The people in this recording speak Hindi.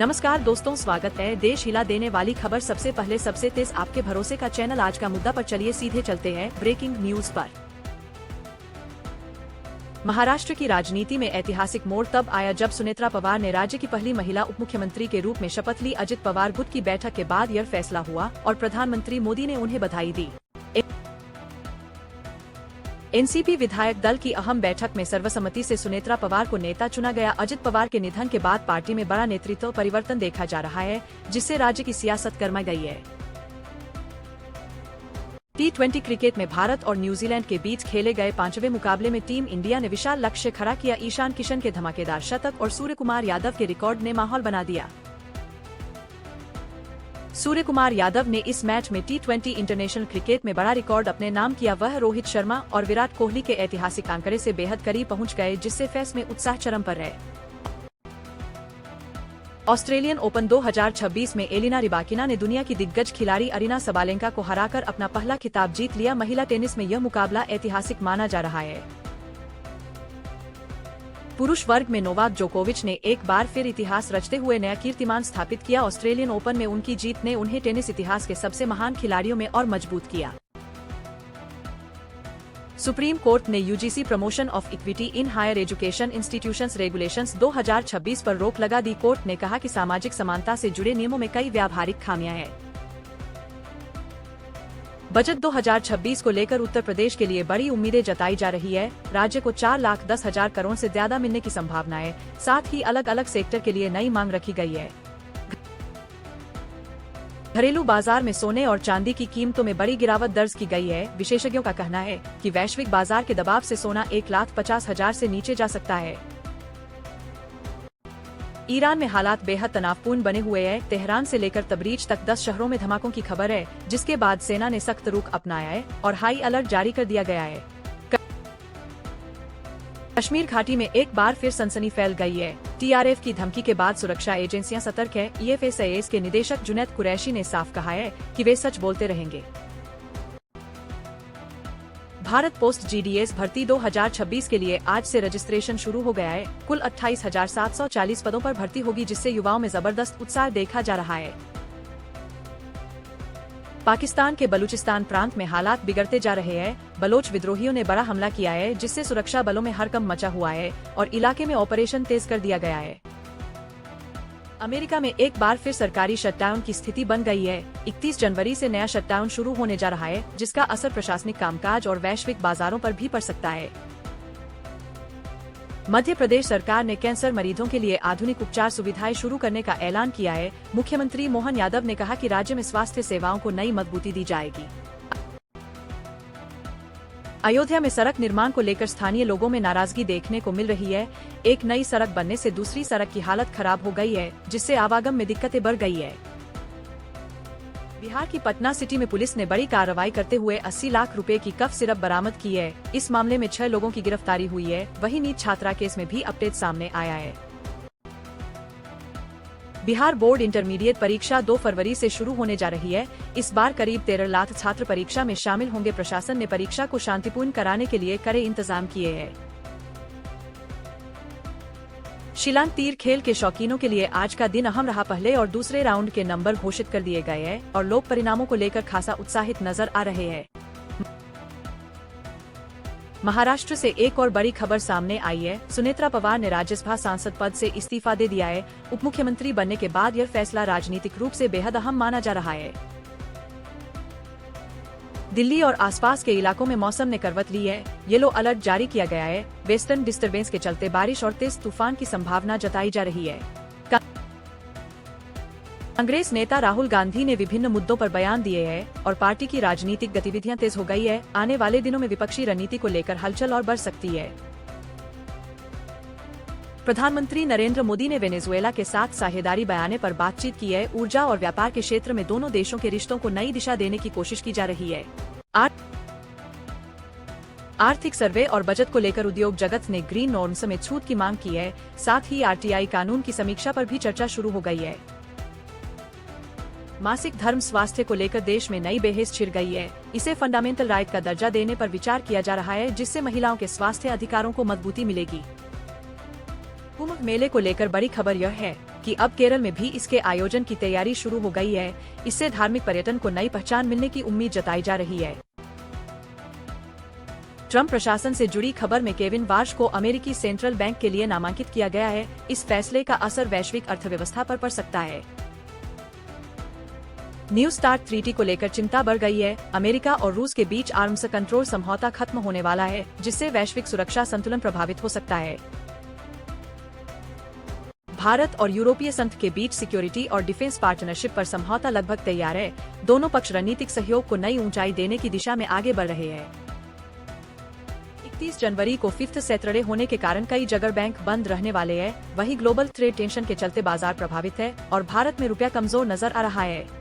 नमस्कार दोस्तों, स्वागत है देश हिला देने वाली खबर सबसे पहले सबसे तेज आपके भरोसे का चैनल आज का मुद्दा पर। चलिए सीधे चलते हैं ब्रेकिंग न्यूज पर। महाराष्ट्र की राजनीति में ऐतिहासिक मोड़ तब आया जब सुनेत्रा पवार ने राज्य की पहली महिला उप मुख्यमंत्री के रूप में शपथ ली। अजित पवार गुट की बैठक के बाद यह फैसला हुआ और प्रधानमंत्री मोदी ने उन्हें बधाई दी। एनसीपी विधायक दल की अहम बैठक में सर्वसम्मति से सुनेत्रा पवार को नेता चुना गया। अजित पवार के निधन के बाद पार्टी में बड़ा नेतृत्व परिवर्तन देखा जा रहा है, जिससे राज्य की सियासत गरमा गई है। T20 क्रिकेट में भारत और न्यूजीलैंड के बीच खेले गए 5वें मुकाबले में टीम इंडिया ने विशाल लक्ष्य खड़ा किया। ईशान किशन के धमाकेदार शतक और सूर्यकुमार यादव के रिकॉर्ड ने माहौल बना दिया। सूर्यकुमार यादव ने इस मैच में T20 इंटरनेशनल क्रिकेट में बड़ा रिकॉर्ड अपने नाम किया। वह रोहित शर्मा और विराट कोहली के ऐतिहासिक आंकड़े से बेहद करीब पहुंच गए, जिससे फैंस में उत्साह चरम पर है। ऑस्ट्रेलियन ओपन 2026 में एलिना रिबाकिना ने दुनिया की दिग्गज खिलाड़ी अरीना सबालेंका को हराकर अपना पहला खिताब जीत लिया। महिला टेनिस में यह मुकाबला ऐतिहासिक माना जा रहा है। पुरुष वर्ग में नोवाक जोकोविच ने एक बार फिर इतिहास रचते हुए नया कीर्तिमान स्थापित किया। ऑस्ट्रेलियन ओपन में उनकी जीत ने उन्हें टेनिस इतिहास के सबसे महान खिलाड़ियों में और मजबूत किया। सुप्रीम कोर्ट ने UGC promotion of equity in higher education institutions regulations 2026 पर रोक लगा दी। कोर्ट ने कहा कि सामाजिक समानता से जुड़े नियमों में कई व्यावहारिक खामियां हैं। बजट 2026 को लेकर उत्तर प्रदेश के लिए बड़ी उम्मीदें जताई जा रही है। राज्य को 4,10,000 करोड़ से ज्यादा मिलने की संभावना है। साथ ही अलग अलग सेक्टर के लिए नई मांग रखी गई है। घरेलू बाजार में सोने और चांदी की कीमतों में बड़ी गिरावट दर्ज की गई है। विशेषज्ञों का कहना है कि वैश्विक बाजार के दबाव से सोना 1,50,000 से नीचे जा सकता है। ईरान में हालात बेहद तनावपूर्ण बने हुए हैं। तेहरान से लेकर तबरीज तक 10 शहरों में धमाकों की खबर है, जिसके बाद सेना ने सख्त रुख अपनाया है और हाई अलर्ट जारी कर दिया गया है। कश्मीर घाटी में एक बार फिर सनसनी फैल गई है। टीआरएफ की धमकी के बाद सुरक्षा एजेंसियां सतर्क है। ईएफएसआईएस के निदेशक जुनैद कुरैशी ने साफ कहा है कि वे सच बोलते रहेंगे। भारत पोस्ट जीडीएस भर्ती 2026 के लिए आज से रजिस्ट्रेशन शुरू हो गया है। कुल 28,740 पदों पर भर्ती होगी, जिससे युवाओं में जबरदस्त उत्साह देखा जा रहा है। पाकिस्तान के बलूचिस्तान प्रांत में हालात बिगड़ते जा रहे हैं। बलोच विद्रोहियों ने बड़ा हमला किया है, जिससे सुरक्षा बलों में हड़कंप मचा हुआ है और इलाके में ऑपरेशन तेज कर दिया गया है। अमेरिका में एक बार फिर सरकारी शटडाउन की स्थिति बन गई है। 31 जनवरी से नया शटडाउन शुरू होने जा रहा है, जिसका असर प्रशासनिक कामकाज और वैश्विक बाजारों पर भी पड़ सकता है। मध्य प्रदेश सरकार ने कैंसर मरीजों के लिए आधुनिक उपचार सुविधाएं शुरू करने का ऐलान किया है। मुख्यमंत्री मोहन यादव ने कहा कि राज्य में स्वास्थ्य सेवाओं को नई मजबूती दी जाएगी। अयोध्या में सड़क निर्माण को लेकर स्थानीय लोगों में नाराजगी देखने को मिल रही है। एक नई सड़क बनने से दूसरी सड़क की हालत खराब हो गई है, जिससे आवागम में दिक्कतें बढ़ गई है। बिहार की पटना सिटी में पुलिस ने बड़ी कार्रवाई करते हुए 80 लाख रुपए की कफ सिरप बरामद की है। इस मामले में 6 लोगों की गिरफ्तारी हुई है। वहीं नीट छात्रा केस में भी अपडेट सामने आया है। बिहार बोर्ड इंटरमीडिएट परीक्षा 2 फरवरी से शुरू होने जा रही है। इस बार करीब 13 लाख छात्र परीक्षा में शामिल होंगे। प्रशासन ने परीक्षा को शांतिपूर्ण कराने के लिए कड़े इंतजाम किए हैं। शिलांग तीर खेल के शौकीनों के लिए आज का दिन अहम रहा। पहले और दूसरे राउंड के नंबर घोषित कर दिए गए हैं और लोग परिणामों को लेकर खासा उत्साहित नजर आ रहे हैं। महाराष्ट्र से एक और बड़ी खबर सामने आई है। सुनेत्रा पवार ने राज्यसभा सांसद पद से इस्तीफा दे दिया है। उप मुख्यमंत्री बनने के बाद यह फैसला राजनीतिक रूप से बेहद अहम माना जा रहा है। दिल्ली और आसपास के इलाकों में मौसम ने करवट ली है। येलो अलर्ट जारी किया गया है। वेस्टर्न डिस्टर्बेंस के चलते बारिश और तेज तूफान की संभावना जताई जा रही है। कांग्रेस नेता राहुल गांधी ने विभिन्न मुद्दों पर बयान दिए हैं और पार्टी की राजनीतिक गतिविधियां तेज हो गई है। आने वाले दिनों में विपक्षी रणनीति को लेकर हलचल और बढ़ सकती है। प्रधानमंत्री नरेंद्र मोदी ने वेनेजुएला के साथ साझेदारी बयाने पर बातचीत की है। ऊर्जा और व्यापार के क्षेत्र में दोनों देशों के रिश्तों को नई दिशा देने की कोशिश की जा रही है। आर्थिक सर्वे और बजट को लेकर उद्योग जगत ने ग्रीन नॉर्म्स में छूट की मांग की है। साथ ही आरटीआई कानून की समीक्षा पर भी चर्चा शुरू हो गई है। मासिक धर्म स्वास्थ्य को लेकर देश में नई बहस छिड़ गई है। इसे फंडामेंटल राइट का दर्जा देने पर विचार किया जा रहा है, जिससे महिलाओं के स्वास्थ्य अधिकारों को मजबूती मिलेगी। कुंभ मेले को लेकर बड़ी खबर यह है कि अब केरल में भी इसके आयोजन की तैयारी शुरू हो गई है। इससे धार्मिक पर्यटन को नई पहचान मिलने की उम्मीद जताई जा रही है। ट्रम्प प्रशासन से जुड़ी खबर में केविन वार्श को अमेरिकी सेंट्रल बैंक के लिए नामांकित किया गया है। इस फैसले का असर वैश्विक अर्थव्यवस्था पर पड़ सकता है। न्यू स्टार्ट ट्रीटी को लेकर चिंता बढ़ गई है। अमेरिका और रूस के बीच आर्म्स कंट्रोल समझौता खत्म होने वाला है, जिससे वैश्विक सुरक्षा संतुलन प्रभावित हो सकता है। भारत और यूरोपीय संघ के बीच सिक्योरिटी और डिफेंस पार्टनरशिप पर समझौता लगभग तैयार है। दोनों पक्ष रणनीतिक सहयोग को नई ऊंचाई देने की दिशा में आगे बढ़ रहे हैं। 31 जनवरी को फिफ्थ सैटरडे होने के कारण कई जगह बैंक बंद रहने वाले हैं। वहीं ग्लोबल ट्रेड टेंशन के चलते बाजार प्रभावित है और भारत में रुपया कमजोर नजर आ रहा है।